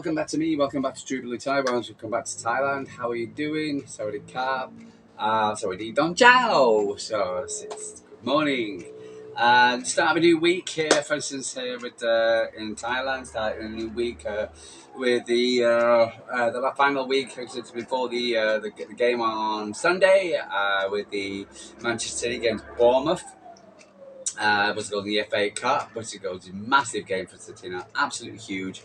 welcome back to me. Welcome back to Jubilee Taiwan. Welcome back to Thailand. How are you doing? Sawadee Kap. Sawadee Don Chow. So it's good morning. Start of a new week here, for instance, here with in Thailand. Starting a new week with the final week before the game on Sunday with the Manchester City against Bournemouth. Was going to the FA Cup, which goes a massive game for City now, absolutely huge.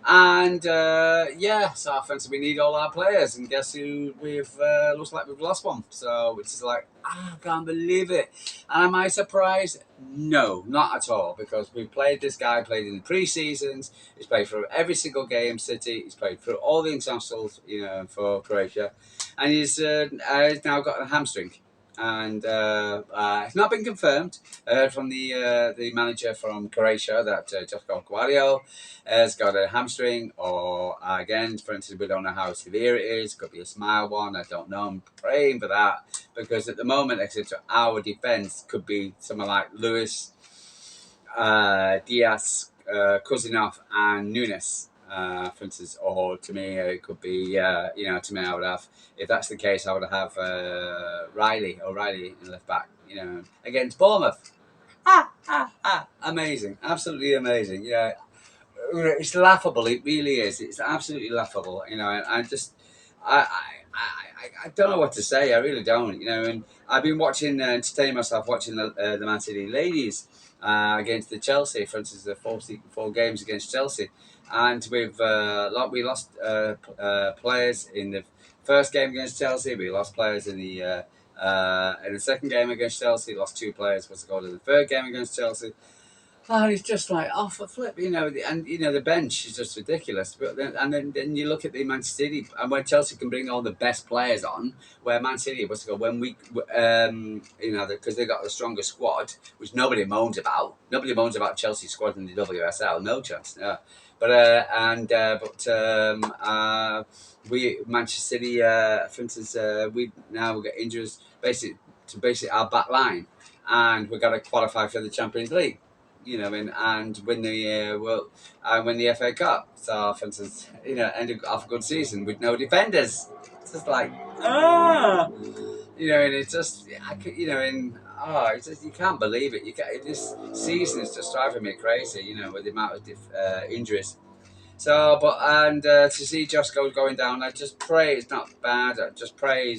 And so offensively we need all our players, and guess who looks like we've lost one. So it's like, I can't believe it. And am I surprised? No, not at all, because we played this guy, played in the pre-seasons, he's played for every single game City, he's played for all the internationals, for Croatia, and he's now got a hamstring. And it's not been confirmed. I heard from the manager from Croatia that Josko Guardiola has got a hamstring, or again, for instance, we don't know how severe it is. Could be a smile one. I don't know. I'm praying for that, because at the moment, our defense could be someone like Lewis, Diaz, Kuzinov, and Nunes. For instance, or to me, it could be, to me, I would have, if that's the case, I would have O'Reilly in left back, against Bournemouth. Amazing, absolutely amazing. Yeah, it's laughable. It really is. It's absolutely laughable. I don't know what to say. I really don't. And I've been entertaining myself watching the Man City ladies against the Chelsea. For instance, the four games against Chelsea, and we lost players in the first game against Chelsea. We lost players in the second game against Chelsea. Lost two players. What's the goal in the third game against Chelsea? Oh, he's just like off a flip, and the bench is just ridiculous. But then you look at the Man City, and when Chelsea can bring all the best players on, where Man City was to go when because they got the strongest squad, which nobody moans about. Nobody moans about Chelsea's squad in the WSL, no chance. Yeah. We Manchester City, for instance, we now get injuries basically our back line, and we've got to qualify for the Champions League. And win the FA Cup. So, for instance, end off a good season with no defenders. It's just like, and it's just, it's just, you can't believe it. This season is just driving me crazy, with the amount of injuries. So, to see Josko going down, I just pray it's not bad. I just pray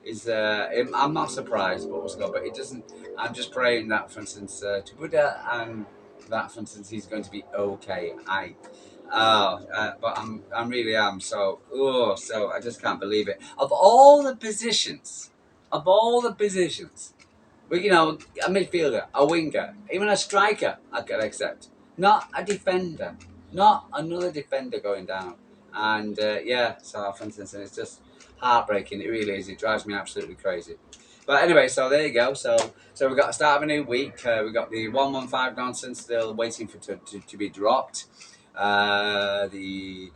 I'm not surprised, but it doesn't. I'm just praying that, for instance, to Buddha, and that, for instance, he's going to be okay. But I really am. So I just can't believe it. Of all the positions, a midfielder, a winger, even a striker, I could accept. Not a defender, not another defender going down. And so for instance, it's just heartbreaking. It really is. It drives me absolutely crazy. But anyway, so there you go. So we've got to start of a new week. We've got the 115 nonsense still waiting to be dropped. The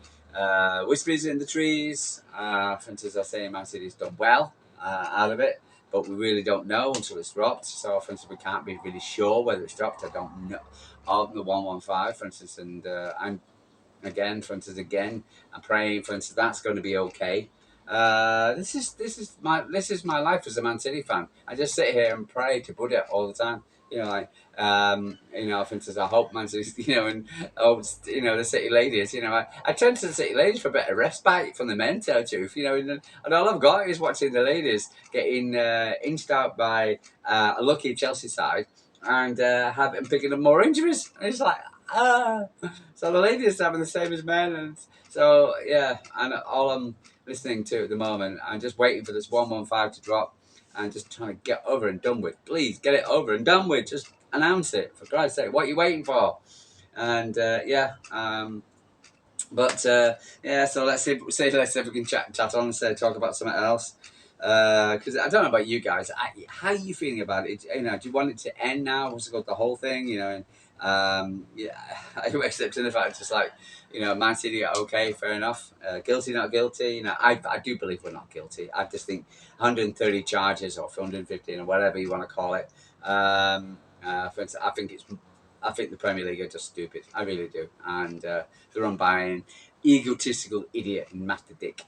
whispers in the trees. For instance, I say Man City's done well out of it, but we really don't know until it's dropped. So, for instance, we can't be really sure whether it's dropped. I don't know. Of the 115, for instance, and again, for instance, I'm praying, for instance, that's going to be okay. This is my life as a Man City fan. I just sit here and pray to Buddha all the time. For instance, I hope Man City, the City ladies, I turn to the City ladies for a bit of respite from the men, tell the truth, and all I've got is watching the ladies getting inched out by a lucky Chelsea side, and picking up more injuries. And it's like, so the ladies having the same as men, and so and all I'm listening to at the moment, I'm just waiting for this 115 to drop, and just trying to get over and done with. Please get it over and done with. Just announce it, for Christ's sake. What are you waiting for? And so let's see if we can chat on and talk about something else. Because I don't know about you guys. How are you feeling about it? Do you want it to end now? What's it called, the whole thing? Except in the fact, just like, Man City, okay, fair enough. Guilty, not guilty. I do believe we're not guilty. I just think 130 charges or 115 or whatever you want to call it. For instance, I think the Premier League are just stupid. I really do. And they're run by egotistical idiot and Master Dick.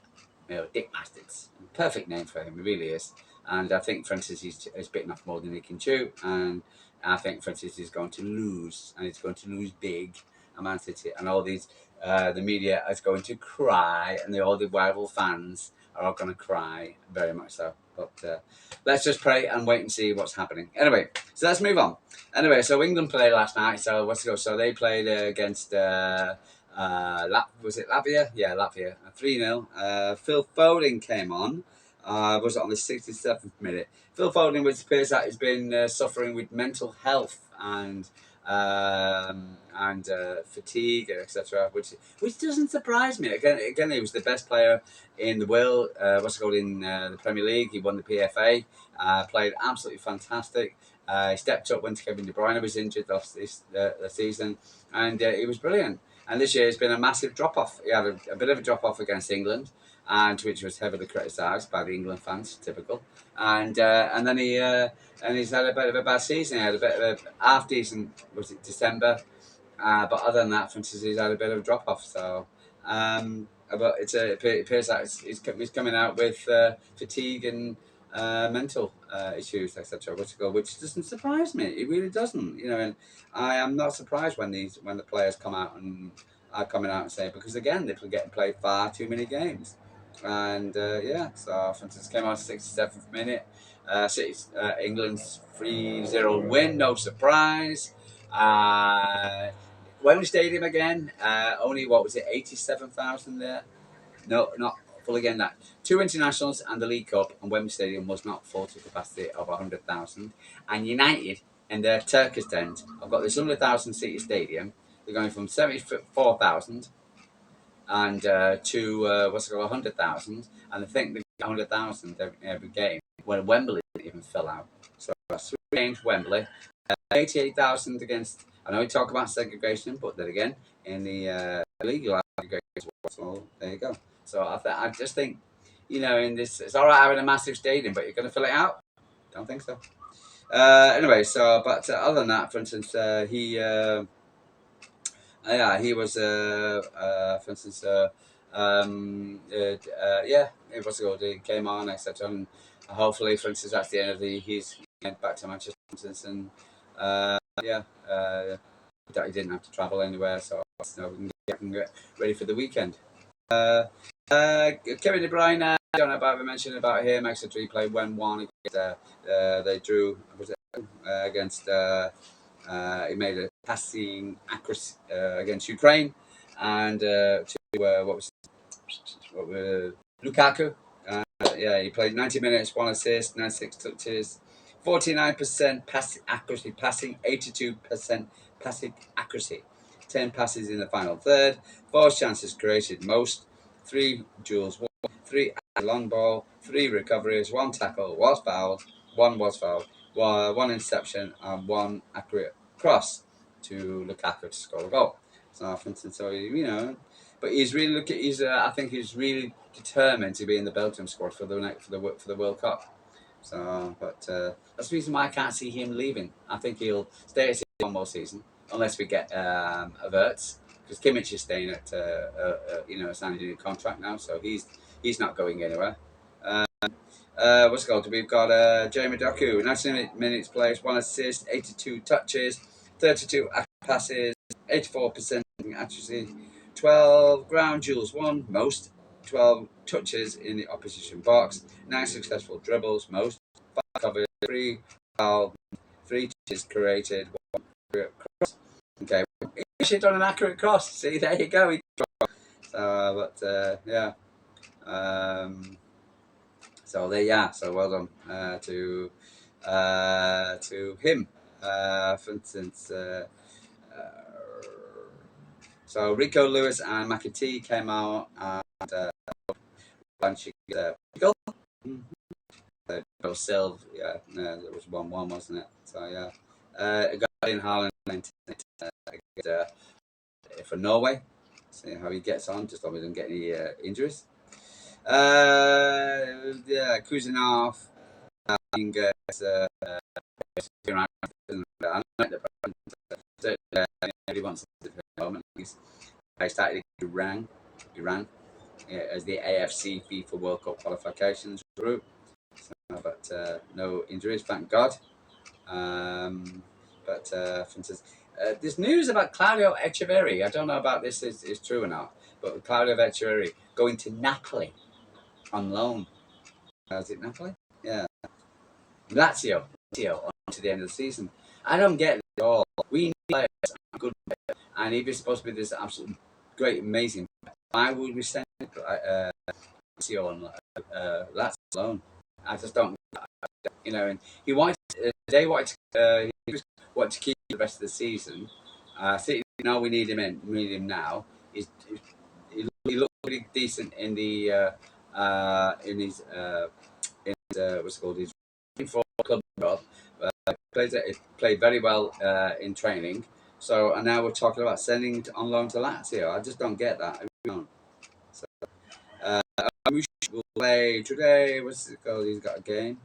Dick Masters. Perfect name for him, he really is. And I think Francis is bitten off more than he can chew. And I think Francis is going to lose, and he's going to lose big. And Man City and all these, the media is going to cry, and all the rival fans are all going to cry, very much so. But let's just pray and wait and see what's happening. Anyway, so let's move on. Anyway, so England played last night. So what's it go? So they played against. Was it Latvia? Yeah, Latvia. 3-0. Phil Foden came on. Was it on the 67th minute? Phil Foden, which appears that he's been suffering with mental health and fatigue, etc., which doesn't surprise me. Again, he was the best player in the world. What's it called in the Premier League? He won the PFA. Played absolutely fantastic. He stepped up when Kevin De Bruyne was injured last season, and he was brilliant. And this year has been a massive drop-off. He had a bit of a drop-off against England, and which was heavily criticised by the England fans, typical. And then he's had a bit of a bad season. He had a bit of a half-decent, was it December? But other than that, Francis, he's had a bit of a drop-off. So, but it appears that he's coming out with fatigue and mental issues, etc. Which doesn't surprise me. It really doesn't. And I am not surprised when the players come out and are coming out and saying, because again they're getting played far too many games, and so Francis came out 67th minute. England's 3-0 win, no surprise. Wembley Stadium again. Only what was it, 87,000 there? No, not full again. That 2 internationals and the League Cup, and Wembley Stadium was not full to capacity of 100,000. And United in their Turkish tent have got this 100,000 seater stadium. They're going from 74,000 and to 100,000, and I think they get 100,000 every game. When Wembley didn't even fill out. So that's 3 games Wembley. 88,000 against. I know we talk about segregation, but then again in the legal segregation. So there you go. So I just think, in this, it's all right having a massive stadium, but you're going to fill it out? Don't think so. Anyway, so but other than that, for instance, he was, for instance, it was good. He came on, etc. And hopefully, for instance, that's the end of he's back to Manchester, for instance, and that he didn't have to travel anywhere, so we can get ready for the weekend. Kevin De Bruyne, I don't know about we mentioned about him, etc. He played 1-1 against, they drew against he made a passing accuracy against Ukraine, and Lukaku. He played 90 minutes, 1 assist, 96 touches, 49% passing accuracy, 82% passing accuracy, 10 passes in the final third, 4 chances created most, 3 duels won, 3 long ball, 3 recoveries, 1 tackle was fouled, 1 was fouled, 1 interception, and 1 accurate cross to Lukaku to score a goal. So, for instance, but he's really I think he's really determined to be in the Belgium squad for the World Cup. So, but that's the reason why I can't see him leaving. I think he'll stay at one more season, unless we get Averts, because Kimmich is staying at signing a new contract now, so he's not going anywhere. What's it called? We've got Jamie Doku, 90 minutes played, 1 assist, 82 touches, 32 passes, 84% accuracy, 12 ground duels won, most, 12 touches in the opposition box, 9 successful dribbles, most, 5 covers, 3 foul, 3 touches created, 1 accurate cross. Okay, he actually done an accurate cross. See, there you go. So well done to him. For instance, so Rico Lewis and McAtee came out, and Banshee goal. Silv, there was 1-1, wasn't it? So in Haaland for Norway. See how he gets on. Just hope he doesn't get any injuries. Cruising off. He wants to moment. I started to rang Iran as the AFC FIFA World Cup qualifications group. So, but no injuries, thank God. But for instance, there's news about Claudio Echeverri. I don't know about this is true or not, but Claudio Echeverri going to Napoli on loan. Is it Napoli? Yeah. Lazio on to the end of the season. I don't get it at all. We need players, good players, and if it's supposed to be this absolute great, amazing, why would we send Lazio on Lazio alone? I just don't, you know. And he wanted, they wanted, he was wanted to keep the rest of the season. City, now we need him in. We need him now. He looked pretty decent in the in his what's it called, his for club job. Played very well in training. So and now we're talking about sending on loan to Lazio. I just don't get that. I don't. So, Amush will play today. What's it called? He's got a game.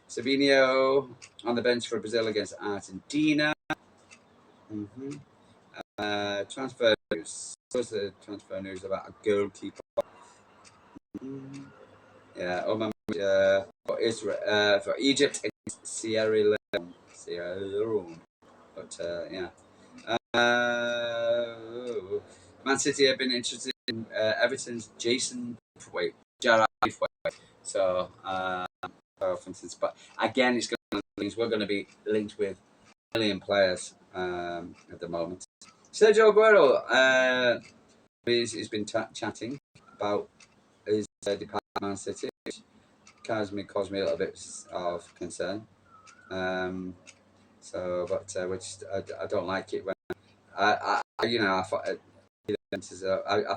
Savinio on the bench for Brazil against Argentina. Mm-hmm. Transfer news. What's the transfer news about a goalkeeper? Mm-hmm. Yeah, for Israel, for Egypt against Sierra Leone. But yeah, Man City have been interested in Everton's Gerard. So, for instance, but again, it's going to we're going to be linked with a million players at the moment. Sergio Aguero he's been chatting about his departure from Man City, which caused me a little bit of concern. So, but which I don't like it when you know, I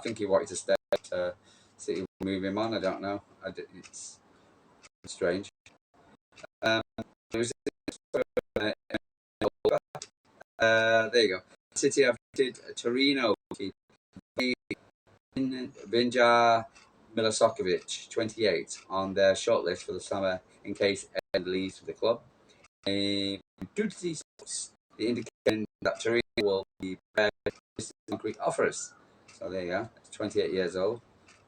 think he wanted to stay to City move him on. I don't know. It's strange. There was there you go. City have did Torino Vinja Milosevic, 28, on their shortlist for the summer in case Ed leaves for the club. Due to these sports, the indication that Torino will be prepared with concrete offers. So there you go. It's 28 years old.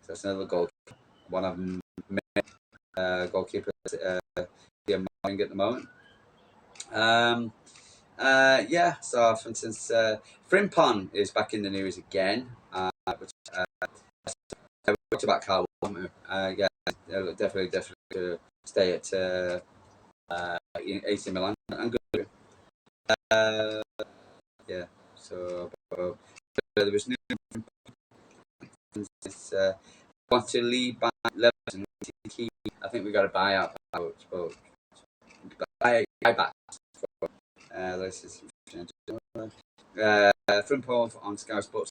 So that's another goalkeeper. One of many goalkeepers at the moment. Yeah, so for instance, Frimpon is back in the news again. Which, we talked about Carl Walker. Yeah, definitely to stay at AC Milan. And good. Yeah, so there was news. Want to leave by Lebanon. I think we got a buyout. Buyback. This is Frimpon on Sky Sports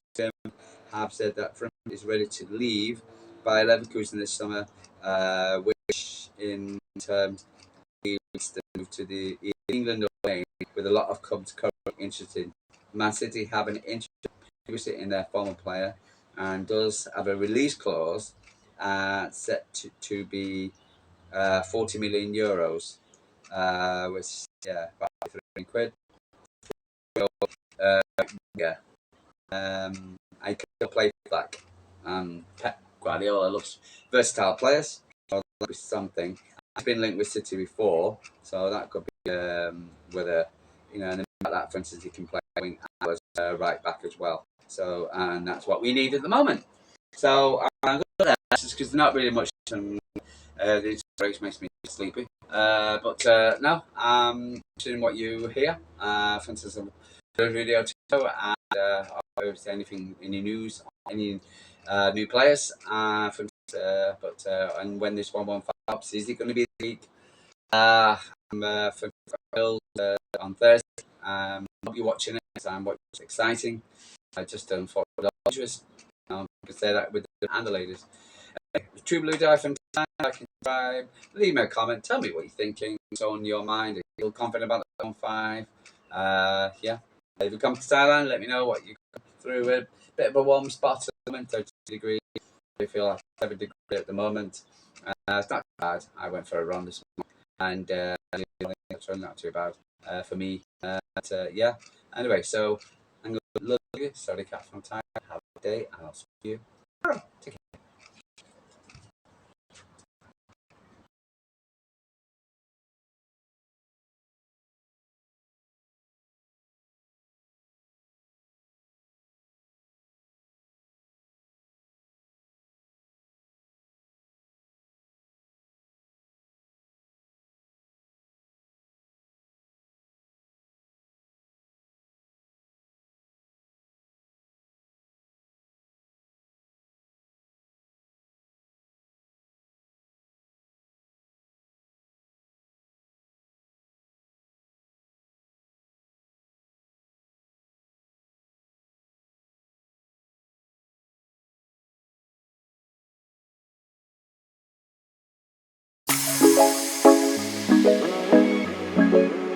have said that Frimpon is ready to leave by Leverkusen this summer, which in terms leads to move to the England or Spain, with a lot of clubs currently interested. Man City have an interest in their former player and does have a release clause set to be 40 million euros, which about £3 million. Yeah. I could play back. Pep Guardiola loves versatile players. So that was something. I've been linked with City before, so that could be whether and like that, for instance, he can play wing as right back as well. So and that's what we need at the moment. So I'm going to because there's not really much. These breaks makes me sleepy. But no, I'm interested in what you hear. For instance, a video too, and if there's anything, any news, any new players. And when this 1-1 ups, is it going to be the week? I'm for on Thursday. Hope you're watching it. I'm watching. It's exciting. I just unfortunately dangerous. I can say that with the and the ladies. True Blue Dive from time. Like and subscribe. Leave me a comment. Tell me what you're thinking. What's on your mind. Are you feel confident about the 1-5? Yeah. If you come to Thailand, let me know what you come through with. Bit of a warm spot at the moment, 30 degrees. I feel like 7 degrees at the moment. It's not bad. I went for a run this morning, and it's not too bad for me. Yeah. Anyway, so I'm going love you. Sorry, cat from Thailand. Have a good day, and I'll see you tomorrow. Take care.